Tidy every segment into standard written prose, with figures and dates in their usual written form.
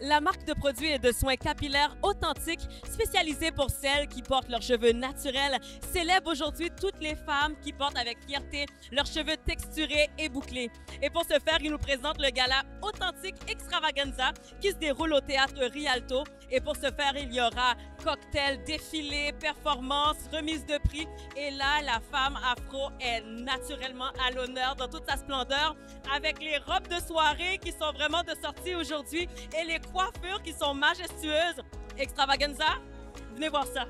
La marque de produits et de soins capillaires authentiques, spécialisée pour celles qui portent leurs cheveux naturels, célèbre aujourd'hui toutes les femmes qui portent avec fierté leurs cheveux texturés et bouclés. Et pour ce faire, ils nous présentent le gala Authentique Extravaganza qui se déroule au théâtre Rialto. Et pour ce faire, il y aura cocktail, défilé, performance, remise de prix. Et là, la femme afro est naturellement à l'honneur dans toute sa splendeur avec les robes de soirée qui sont vraiment de sortie aujourd'hui et les coiffures qui sont majestueuses. Extravaganza, venez voir ça.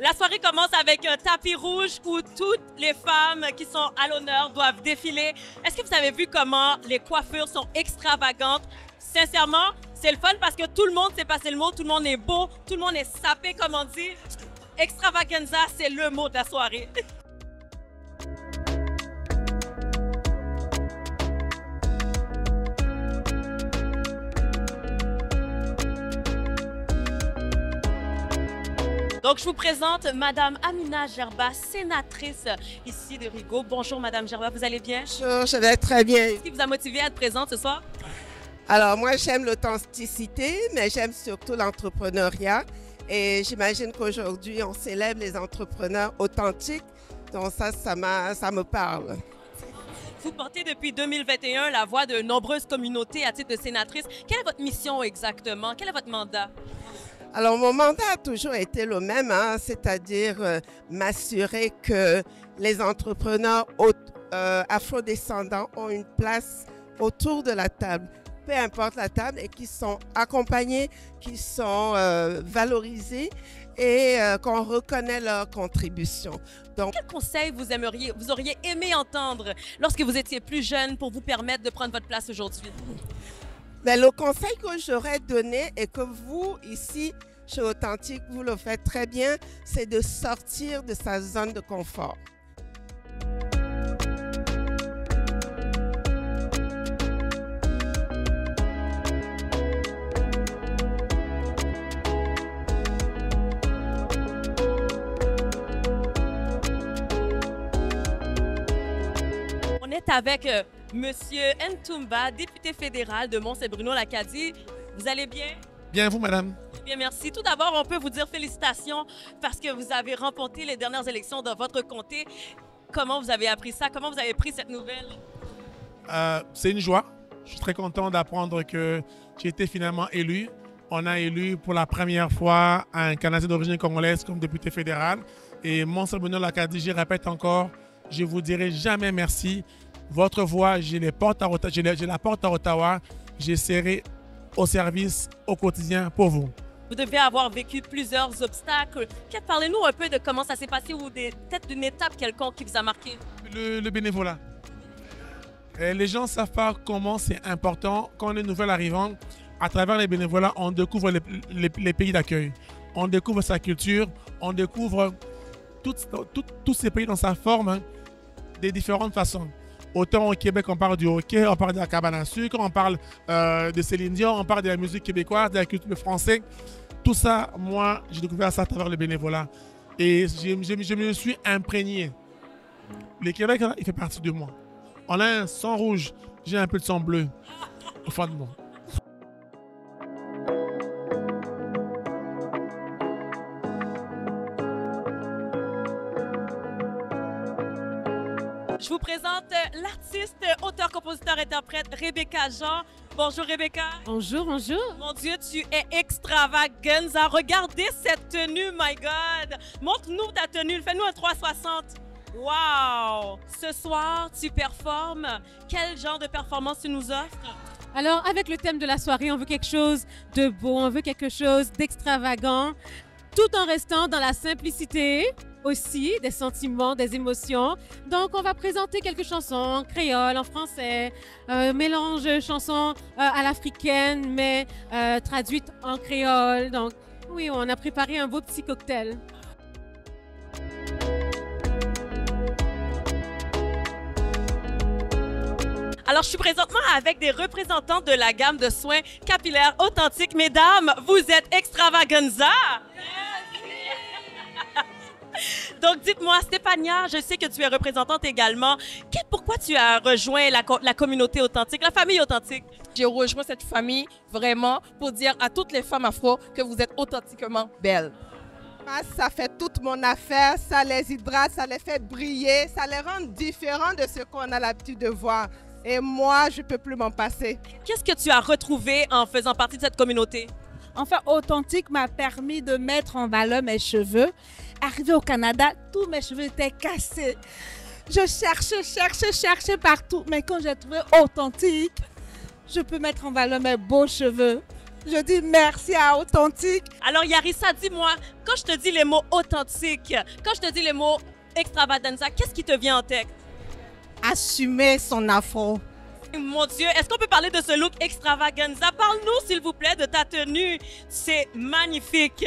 La soirée commence avec un tapis rouge où toutes les femmes qui sont à l'honneur doivent défiler. Est-ce que vous avez vu comment les coiffures sont extravagantes? Sincèrement, c'est le fun parce que tout le monde s'est passé le mot, tout le monde est beau, tout le monde est sapé, comme on dit. Extravaganza, c'est le mot de la soirée. Donc, je vous présente Madame Amina Gerba, sénatrice ici de Rigaud. Bonjour Madame Gerba, vous allez bien? Bonjour, je vais très bien. Qu'est-ce qui vous a motivé à être présente ce soir? Alors, moi, j'aime l'authenticité, mais j'aime surtout l'entrepreneuriat. Et j'imagine qu'aujourd'hui, on célèbre les entrepreneurs authentiques. Donc ça me parle. Vous portez depuis 2021 la voix de nombreuses communautés à titre de sénatrice. Quelle est votre mission exactement? Quel est votre mandat? Alors, mon mandat a toujours été le même, hein, c'est-à-dire m'assurer que les entrepreneurs afrodescendants ont une place autour de la table, peu importe la table, et qui sont accompagnés, qui sont valorisés et qu'on reconnaît leur contribution. Donc, quel conseil vous auriez aimé entendre lorsque vous étiez plus jeune pour vous permettre de prendre votre place aujourd'hui? Mais le conseil que j'aurais donné et que vous, ici, chez Authentique, vous le faites très bien, c'est de sortir de sa zone de confort. On est avec Monsieur Ntoumba, député fédéral de Mont-Saint-Bruno-L'Acadie. Vous allez bien? Bien, vous, madame? Bien, merci. Tout d'abord, on peut vous dire félicitations parce que vous avez remporté les dernières élections dans votre comté. Comment vous avez appris ça? Comment vous avez pris cette nouvelle? C'est une joie. Je suis très content d'apprendre que j'ai été finalement élu. On a élu pour la première fois un Canadien d'origine congolaise comme député fédéral. Et Mont-Saint-Bruno-L'Acadie, je répète encore, je ne vous dirai jamais merci. Votre voix, j'ai la porte à Ottawa. J'essaierai au service au quotidien pour vous. Vous devez avoir vécu plusieurs obstacles. Parlez-nous un peu de comment ça s'est passé ou peut-être d'une étape quelconque qui vous a marqué. Le bénévolat. Les gens ne savent pas comment c'est important. Quand on est nouvel arrivant, à travers les bénévolats, on découvre les pays d'accueil. On découvre sa culture, on découvre tous ces pays dans sa forme, hein, de différentes façons. Autant au Québec, on parle du hockey, on parle de la cabane à sucre, on parle de Céline Dion, on parle de la musique québécoise, de la culture française. Tout ça, moi, j'ai découvert ça à travers le bénévolat. Et je me suis imprégné. Le Québec, il fait partie de moi. On a un sang rouge, j'ai un peu de sang bleu au fond de moi. Je vous présente l'artiste, auteur, compositeur, interprète Rebecca Jean. Bonjour Rebecca. Bonjour, bonjour. Mon Dieu, tu es extravaganza. Regardez cette tenue, my God. Montre-nous ta tenue, fais-nous un 360. Wow! Ce soir, tu performes. Quel genre de performance tu nous offres? Alors, avec le thème de la soirée, on veut quelque chose de beau, on veut quelque chose d'extravagant, tout en restant dans la simplicité aussi, des sentiments, des émotions. Donc, on va présenter quelques chansons en créole, en français, mélange chansons à l'africaine, mais traduites en créole. Donc, oui, on a préparé un beau petit cocktail. Alors, je suis présentement avec des représentants de la gamme de soins capillaires authentiques. Mesdames, vous êtes extravaganza! Donc, dites-moi, Stéphania, je sais que tu es représentante également. Pourquoi tu as rejoint la communauté authentique, la famille authentique? J'ai rejoint cette famille vraiment pour dire à toutes les femmes afro que vous êtes authentiquement belles. Ça fait toute mon affaire, ça les hydrate, ça les fait briller, ça les rend différents de ce qu'on a l'habitude de voir. Et moi, je ne peux plus m'en passer. Qu'est-ce que tu as retrouvé en faisant partie de cette communauté? Enfin, Authentique m'a permis de mettre en valeur mes cheveux. Arrivé au Canada, tous mes cheveux étaient cassés. Je cherchais partout. Mais quand j'ai trouvé Authentique, je peux mettre en valeur mes beaux cheveux. Je dis merci à Authentique. Alors, Yarissa, dis-moi, quand je te dis les mots authentique, quand je te dis les mots extravaganza, qu'est-ce qui te vient en tête? Assumer son afro. Mon Dieu, est-ce qu'on peut parler de ce look extravaganza? Parle-nous, s'il vous plaît, de ta tenue. C'est magnifique.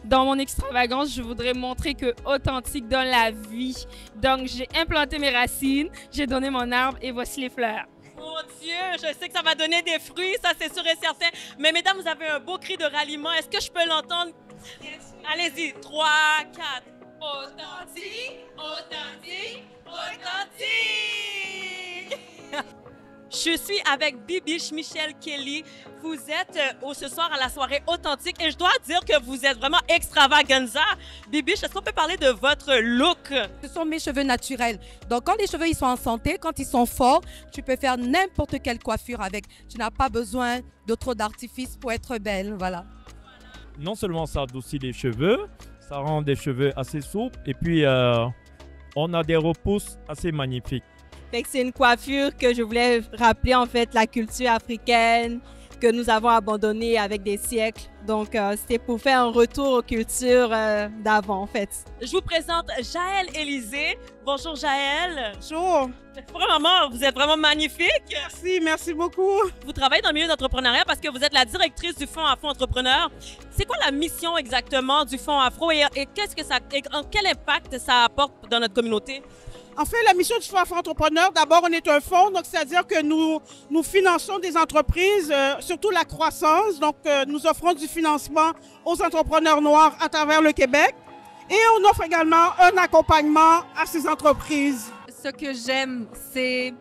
Dans mon extravagance, je voudrais montrer que authentique dans la vie. Donc, j'ai implanté mes racines, j'ai donné mon arbre et voici les fleurs. Mon Dieu, je sais que ça va donner des fruits, ça c'est sûr et certain. Mais mesdames, vous avez un beau cri de ralliement. Est-ce que je peux l'entendre? Allez-y, 3, 4. Authentique, authentique, authentique. Je suis avec Bibiche Michelle Kelly. Vous êtes ce soir à la soirée authentique et je dois dire que vous êtes vraiment extravaganza. Bibiche, est-ce qu'on peut parler de votre look? Ce sont mes cheveux naturels. Donc, quand les cheveux ils sont en santé, quand ils sont forts, tu peux faire n'importe quelle coiffure avec. Tu n'as pas besoin de trop d'artifices pour être belle, voilà. Non seulement ça adoucit les cheveux, ça rend des cheveux assez souples et puis on a des repousses assez magnifiques. C'est une coiffure que je voulais rappeler en fait la culture africaine que nous avons abandonnée avec des siècles. Donc, c'était pour faire un retour aux cultures d'avant en fait. Je vous présente Jaël Élisée. Bonjour Jaël. Bonjour. Vraiment, vous êtes vraiment magnifique. Merci beaucoup. Vous travaillez dans le milieu d'entrepreneuriat parce que vous êtes la directrice du Fonds Afro Entrepreneur. C'est quoi la mission exactement du Fonds Afro et quel impact ça apporte dans notre communauté? En fait, la mission du Fonds Afro Entrepreneur, d'abord, on est un fonds, donc c'est-à-dire que nous finançons des entreprises, surtout la croissance. Donc, nous offrons du financement aux entrepreneurs noirs à travers le Québec. Et on offre également un accompagnement à ces entreprises. Ce que j'aime, c'est...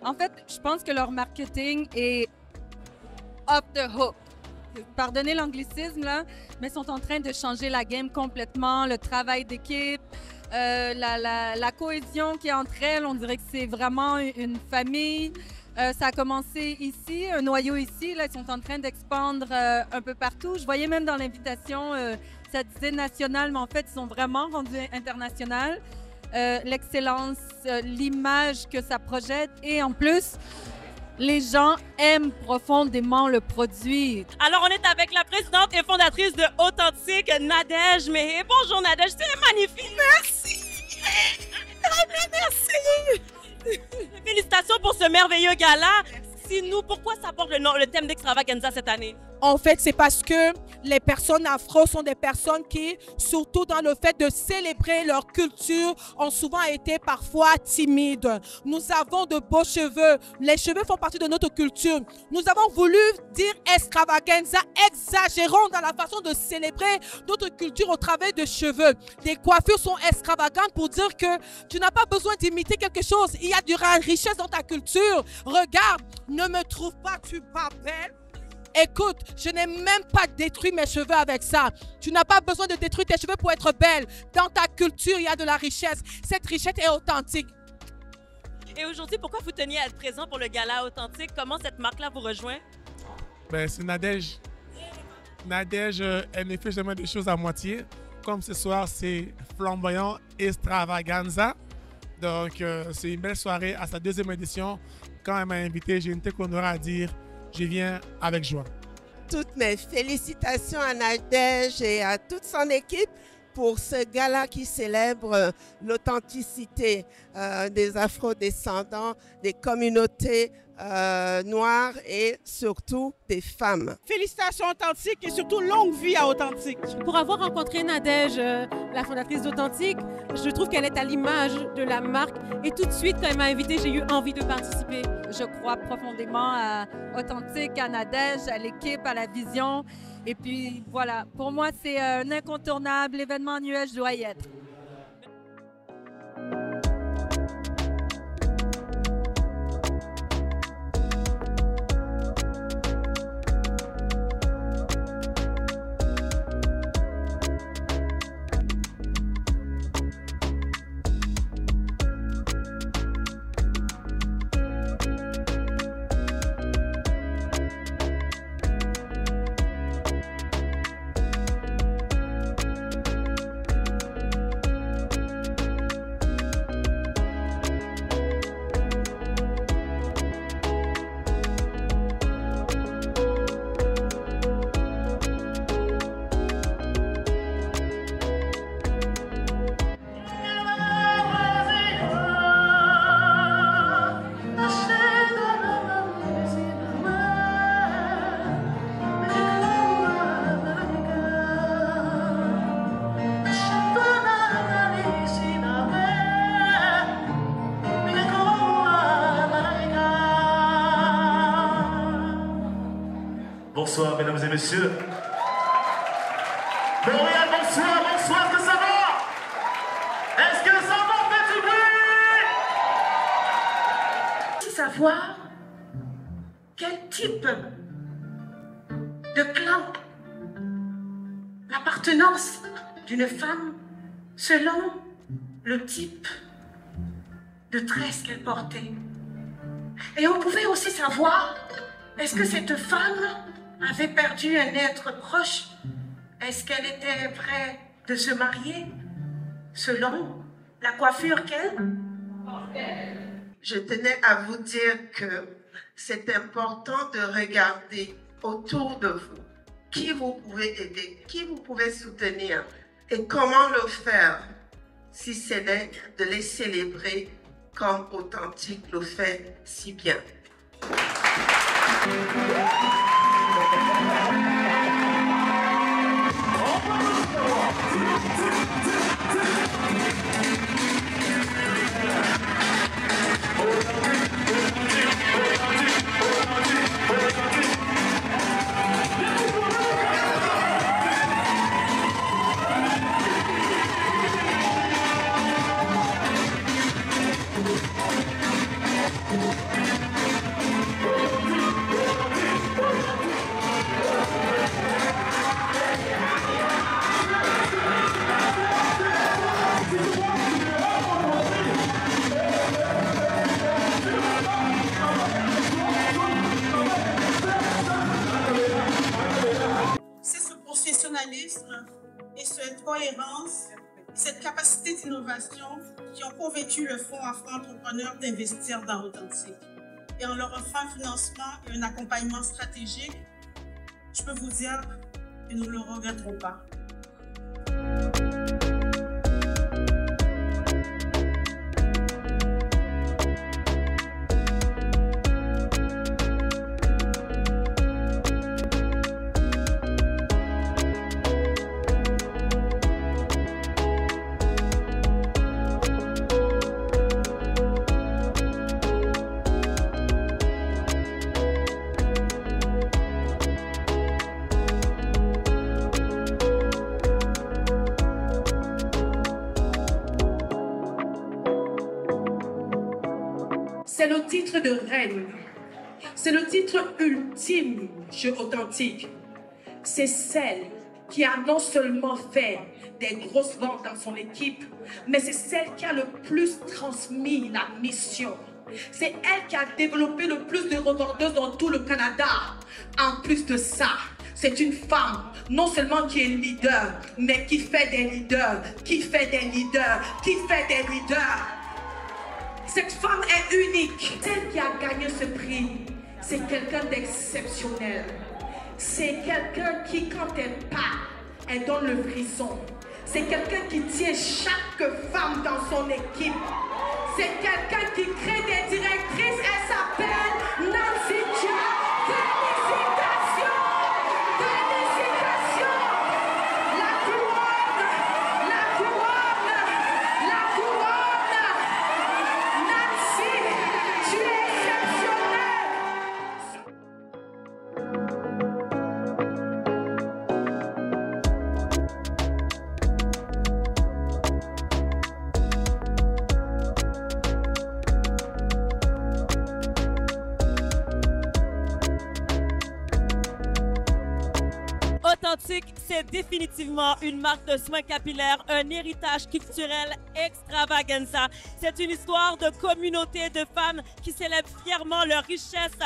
En fait, je pense que leur marketing est off the hook. Pardonnez l'anglicisme, là, mais ils sont en train de changer la game complètement, le travail d'équipe. La cohésion qui est entre elles, on dirait que c'est vraiment une famille. Ça a commencé ici, un noyau ici. Là, ils sont en train d'expandre un peu partout. Je voyais même dans l'invitation, ça disait national, mais en fait, ils sont vraiment rendus international. L'excellence, l'image que ça projette et en plus, les gens aiment profondément le produit. Alors, on est avec la présidente et fondatrice de Authentique, Nadège Mehé. Bonjour Nadège, c'est magnifique. Merci. Merci. Félicitations pour ce merveilleux gala. Dis-nous, pourquoi ça porte le thème d'extravaganza cette année? En fait, c'est parce que les personnes afro sont des personnes qui, surtout dans le fait de célébrer leur culture, ont souvent été parfois timides. Nous avons de beaux cheveux. Les cheveux font partie de notre culture. Nous avons voulu dire extravaganza, exagérons dans la façon de célébrer notre culture au travers de cheveux. Les coiffures sont extravagantes pour dire que tu n'as pas besoin d'imiter quelque chose. Il y a de la richesse dans ta culture. Regarde, ne me trouve pas tu pas belle. Écoute, je n'ai même pas détruit mes cheveux avec ça. Tu n'as pas besoin de détruire tes cheveux pour être belle. Dans ta culture, il y a de la richesse. Cette richesse est authentique. Et aujourd'hui, pourquoi vous teniez à être présent pour le gala authentique? Comment cette marque-là vous rejoint? Ben, c'est Nadège. Nadège, elle ne fait jamais des choses à moitié. Comme ce soir, c'est flamboyant, extravaganza. Donc, c'est une belle soirée à sa deuxième édition. Quand elle m'a invité, j'ai une telle qu'on aura à dire. Je viens avec joie. Toutes mes félicitations à Nadège et à toute son équipe pour ce gala qui célèbre l'authenticité des afro-descendants, des communautés noires et surtout des femmes. Félicitations Authentique et surtout longue vie à Authentique. Pour avoir rencontré Nadège, la fondatrice d'Authentique, je trouve qu'elle est à l'image de la marque et tout de suite quand elle m'a invitée, j'ai eu envie de participer. Je crois profondément à Authentique, à Nadège, à l'équipe, à la vision. Et puis voilà, pour moi c'est un incontournable, l'événement annuel, je dois y être. Bonsoir, mesdames et messieurs. Montréal, bonsoir, bonsoir, est-ce que ça va? Est-ce que ça va, fait du bruit? Savoir quel type de clan, l'appartenance d'une femme selon le type de tresse qu'elle portait. Et on pouvait aussi savoir, est-ce que cette femme avait perdu un être proche? Est-ce qu'elle était prête de se marier selon la coiffure qu'elle portait? Je tenais à vous dire que c'est important de regarder autour de vous qui vous pouvez aider, qui vous pouvez soutenir et comment le faire si c'est de les célébrer comme Authentique le fait si bien. Et cette cohérence, cette capacité d'innovation qui ont convaincu le Fonds Afro-Entrepreneurs d'investir dans Authentique. Et en leur offrant un financement et un accompagnement stratégique, je peux vous dire que nous ne le regretterons pas. C'est le titre de reine. C'est le titre ultime chez Authentique. C'est celle qui a non seulement fait des grosses ventes dans son équipe, mais c'est celle qui a le plus transmis la mission. C'est elle qui a développé le plus de revendeuses dans tout le Canada. En plus de ça, c'est une femme, non seulement qui est leader, mais qui fait des leaders, qui fait des leaders, qui fait des leaders. Cette femme est unique. Celle qui a gagné ce prix, c'est quelqu'un d'exceptionnel. C'est quelqu'un qui, quand elle part, elle donne le frisson. C'est quelqu'un qui tient chaque femme dans son équipe. C'est quelqu'un qui crée des directrices. Elle s'appelle Nancy Chia. Félicitations! Félicitations! La couronne! La couronne! La couronne! Nancy, tu es exceptionnelle! Authentique, c'est définitivement une marque de soins capillaires, un héritage culturel extravaganza. C'est une histoire de communauté de femmes qui célèbrent fièrement leur richesse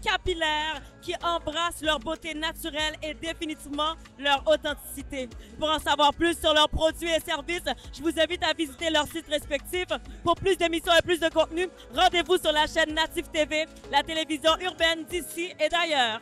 capillaire, qui embrassent leur beauté naturelle et définitivement leur authenticité. Pour en savoir plus sur leurs produits et services, je vous invite à visiter leurs sites respectifs. Pour plus d'émissions et plus de contenu, rendez-vous sur la chaîne Native TV, la télévision urbaine d'ici et d'ailleurs.